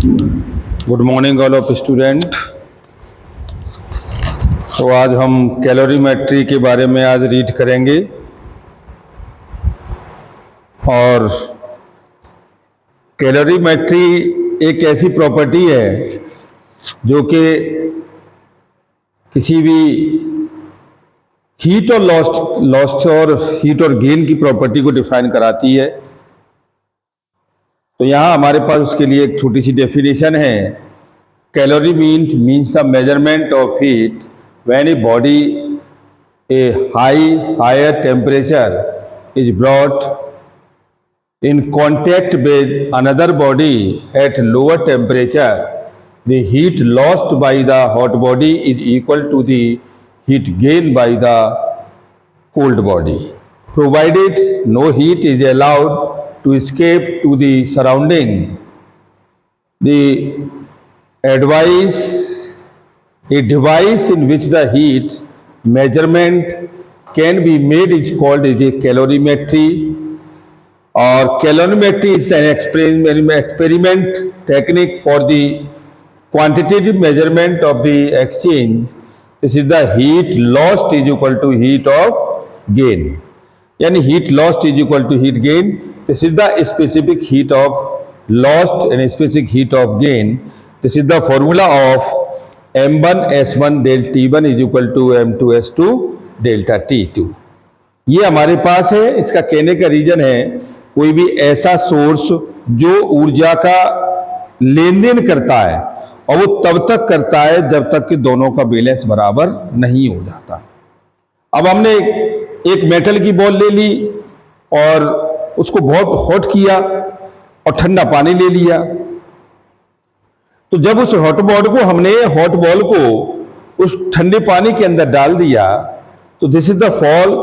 Good morning all of student. तो आज हम कैलोरीमेट्री के बारे में आज रीड करेंगे। और कैलोरीमेट्री एक ऐसी प्रॉपर्टी है जो कि किसी भी हीट और लॉस्ट और हीट और गेन की प्रॉपर्टी को डिफाइन कराती है। तो यहाँ हमारे पास उसके लिए एक छोटी सी डेफिनेशन है। Calorie means the measurement of heat when a body a higher temperature is brought in contact with another body at lower temperature. The heat lost by the hot body is equal to the heat gained by the cold body, provided no heat is allowed to escape to the surrounding. The a device in which the heat measurement can be made is called as a calorimetry. और calorimetry is an experiment technique for the quantitative measurement of the exchange. This is the heat lost is equal to heat of gain, यानी heat lost is equal to heat gain. This is the specific heat of lost and specific heat of gain. This is the formula of M1S1 del T1 is equal to M2S2 delta T2। ये हमारे पास है। इसका कहने का reason है कोई भी ऐसा सोर्स जो ऊर्जा का लेन देन करता है और वो तब तक करता है जब तक कि दोनों का बैलेंस बराबर नहीं हो जाता। अब हमने एक मेटल की बॉल ले ली और उसको बहुत हॉट किया और ठंडा पानी ले लिया। तो जब उस हॉट बॉल को उस ठंडे पानी के अंदर डाल दिया तो this is the fall.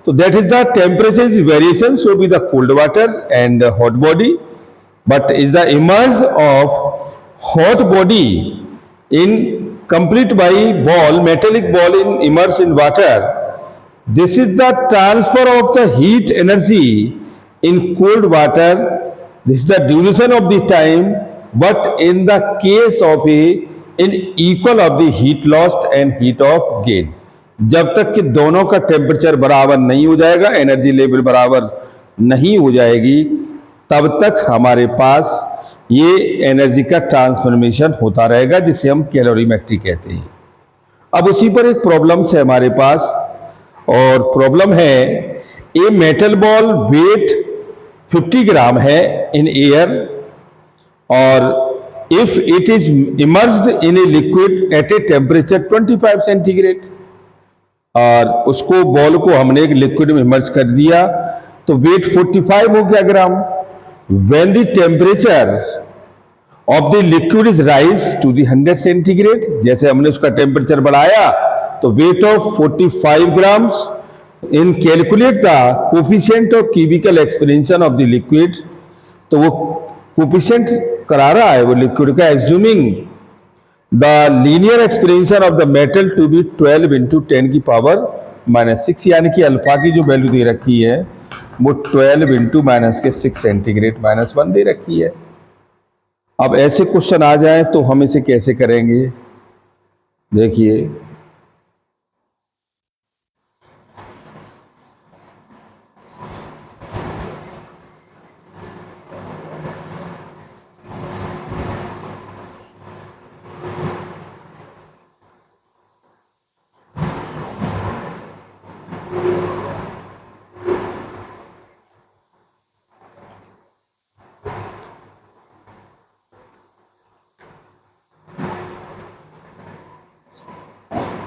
So that is the temperature variation, so be the cold water and hot body, but is the immerse of hot body in complete by metallic ball in immerse in water. This is the transfer of the heat energy in cold water. This is the duration of the time, but in the case of in equal of the heat lost and heat of gain. जब तक कि दोनों का temperature बराबर नहीं हो जाएगा, energy level बराबर नहीं हो जाएगी, तब तक हमारे पास ये एनर्जी का ट्रांसफॉर्मेशन होता रहेगा, जिसे हम कैलोरीमेट्री कहते हैं। अब उसी पर एक प्रॉब्लम है हमारे पास, और प्रॉब्लम है ए मेटल बॉल वेट 50 ग्राम है इन एयर, और if it is immersed in a liquid at a temperature 25 centigrade, और उसको बॉल को हमने एक लिक्विड में इमर्ज कर दिया तो वेट 45 हो गया gram. When the temperature of the liquid is raise to the 100 centigrade, जैसे हमने उसका टेम्परेचर बढ़ाया तो weight of 45 grams. In calculate the coefficient of chemical expansion of the liquid, तो वो कोफिशिएंट करा रहा है वो लिक्विड का, assuming the linear expansion of the metal to be 12 into 10 की पावर -6, यानी कि अल्फा की जो वैल्यू दे रखी है वो 12 into -6 सेंटीग्रेड -1 दे रखी है। अब ऐसे क्वेश्चन आ जाए तो हम इसे कैसे करेंगे, देखिए।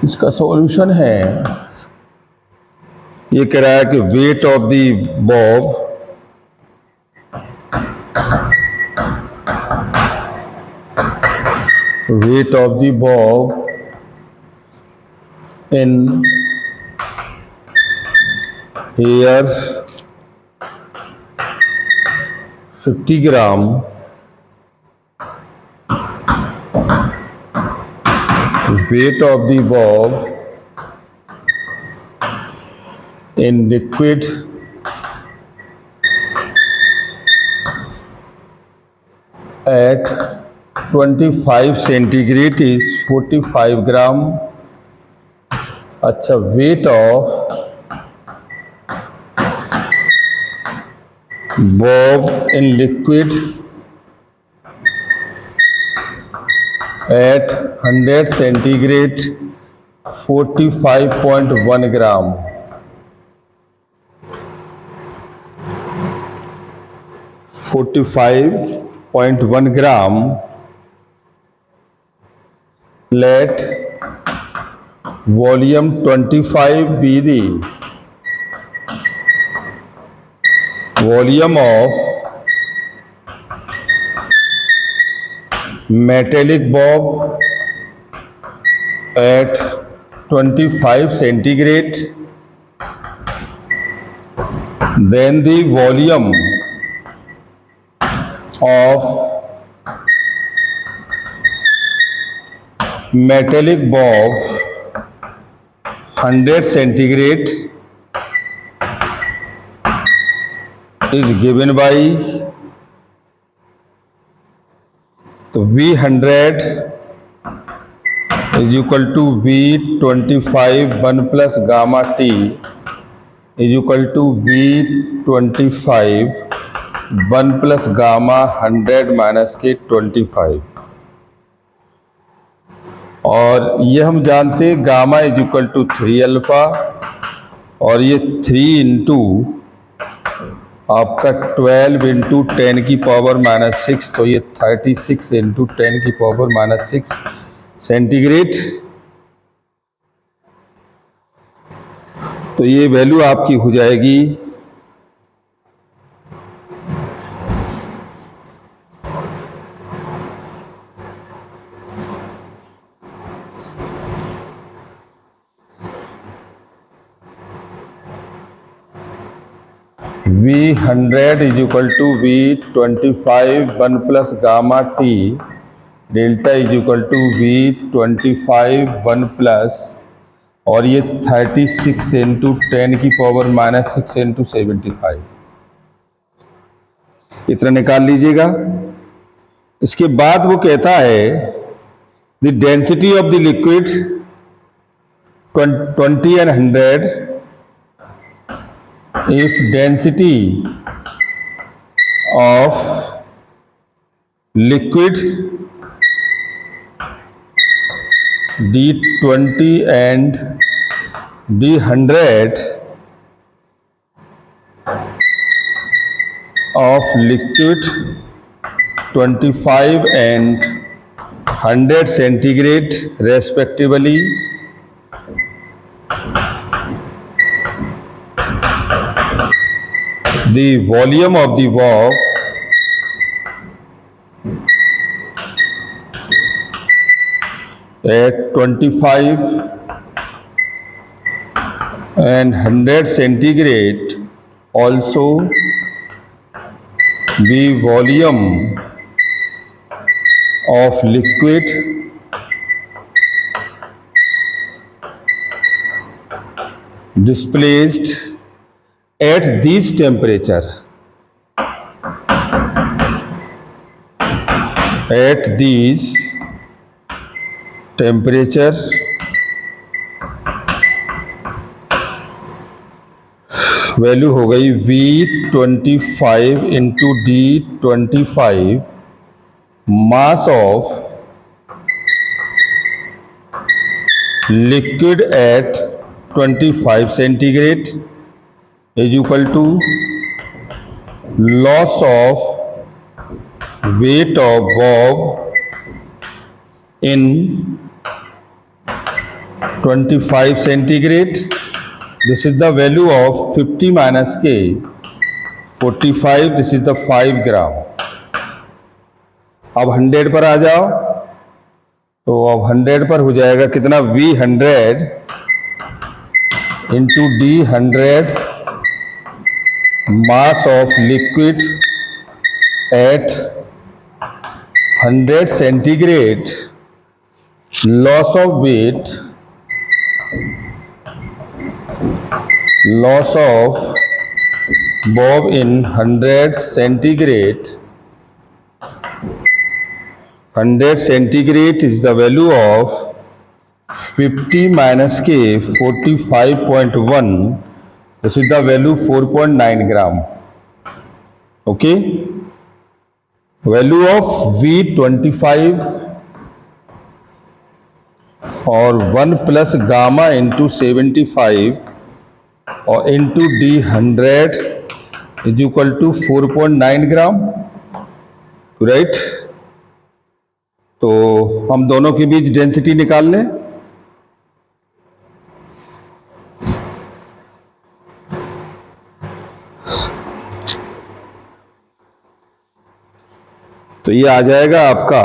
इसका सॉल्यूशन है, ये कह रहा है कि weight of the Bob in air 50 gram weight of the bulb in liquid at 25 centigrade is 45 gram. अच्छा, weight of bob in liquid at 100 centigrade 45.1 gram. 45.1 gram. Let volume 25 be the volume of metallic bob at 25 centigrade, then the volume of metallic bob 100 centigrade is given by, तो V100 is equal to V25 1 plus gamma T is equal to V25 1 plus gamma 100 minus के 25, और ये हम जानते हैं gamma is equal to 3 alpha, और ये 3 into आपका 12 इंटू 10 की पावर माइनस 6, तो ये 36 इंटू 10 की पावर माइनस 6 सेंटीग्रेड। तो ये वैल्यू आपकी हो जाएगी V100 is equal to V25 1 plus gamma T delta is equal to V25 1 plus, और ये 36 इंटू 10 की पावर माइनस 6 इंटू 75, इतना निकाल लीजिएगा। इसके बाद वो कहता है the density of the liquid 20 and 100, if density of liquid D20 and D100 of liquid 25 and 100 centigrade respectively, the volume of the valve at 25 and 100 centigrade also the volume of liquid displaced at this temperature, at this temperature value हो गई V25 into D25 mass of liquid at 25 centigrade is equal to loss of weight of bob in 25 centigrade. This is the value of 50 minus K 45. This is the 5 gram. अब 100 पर आ जाओ, तो अब 100 पर हो जाएगा कितना, V100 into D100 mass of liquid at 100 centigrade, loss of weight, loss of bob in 100 centigrade 100 centigrade is the value of 50 minus K 45.1. This is the value 4.9 gram. Okay. Value of V25 और 1 plus gamma into 75 और into D100 is equal to 4.9 gram, right. तो हम दोनों के बीच density निकाल लें। तो ये आ जाएगा आपका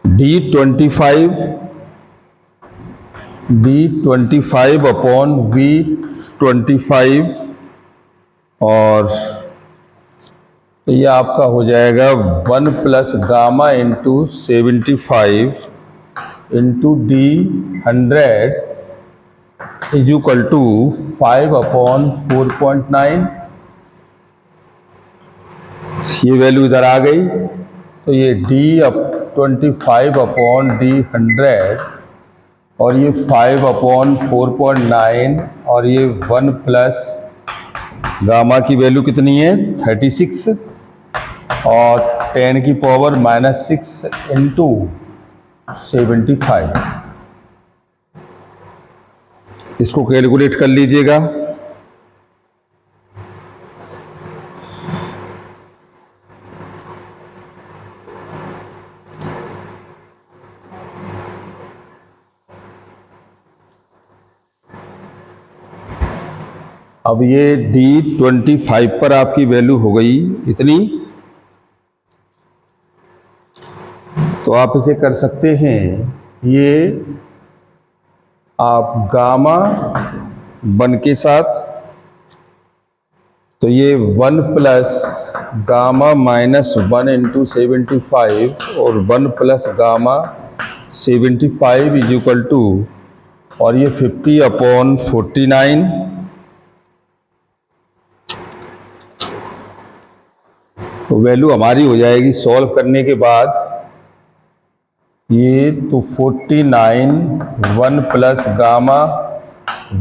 D25 अपॉन V25 और तो ये आपका हो जाएगा 1 plus gamma into 75 into D100 is equal to 5 upon 4.9। ये वैल्यू इधर आ गई। तो ये D25 अपॉन D100 और ये 5 अपॉन 4.9 और ये 1 प्लस गामा की वैल्यू कितनी है 36 और 10 की पावर -6 इंटू 75। इसको कैलकुलेट कर लीजिएगा। अब ये D25 पर आपकी वैल्यू हो गई इतनी। तो आप इसे कर सकते हैं, ये आप गामा 1 के साथ, तो ये 1 प्लस गामा -1 इंटू 75 और 1 plus gamma 75 is equal to और ये 50 अपॉन 49 तो वैल्यू हमारी हो जाएगी सॉल्व करने के बाद ये तो 49 1 प्लस गामा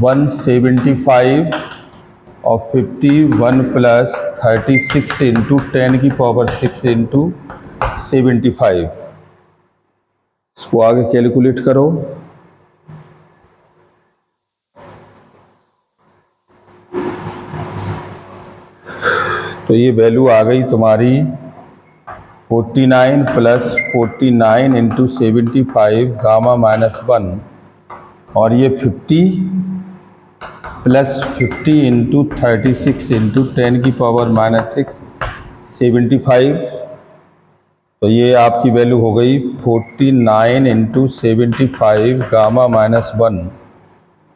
175 और 51 प्लस 36 इंटू 10 की पावर 6 इंटू 75। इसको आगे कैलकुलेट करो। तो ये वैल्यू आ गई तुम्हारी 49 प्लस 49 इंटू 75 गामा -1 और ये 50 प्लस 50 इंटू 36 इंटू 10 की पावर -6 75। तो ये आपकी वैल्यू हो गई 49 इंटू 75 गामा -1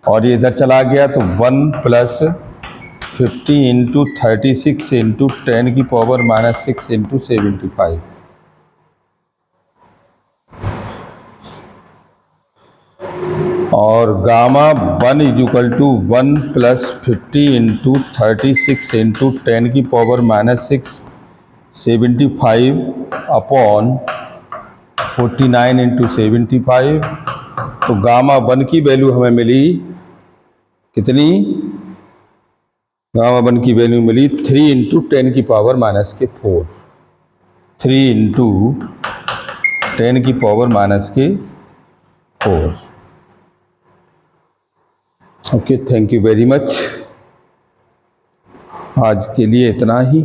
और ये इधर चला गया तो 1 प्लस 50 इंटू 36 इंटू 10 की पावर -6 इंटू 75। और gamma 1 is equal to 1 plus 50 into 36 into 10 की पावर -6 75 अपॉन 49 इंटू 75। तो गामा 1 की वैल्यू हमें मिली कितनी? गामा 1 की वैल्यू मिली 3 इंटू 10 की पावर -4। 3 इंटू 10 की power -4। Okay, thank you very much. आज के लिए इतना ही।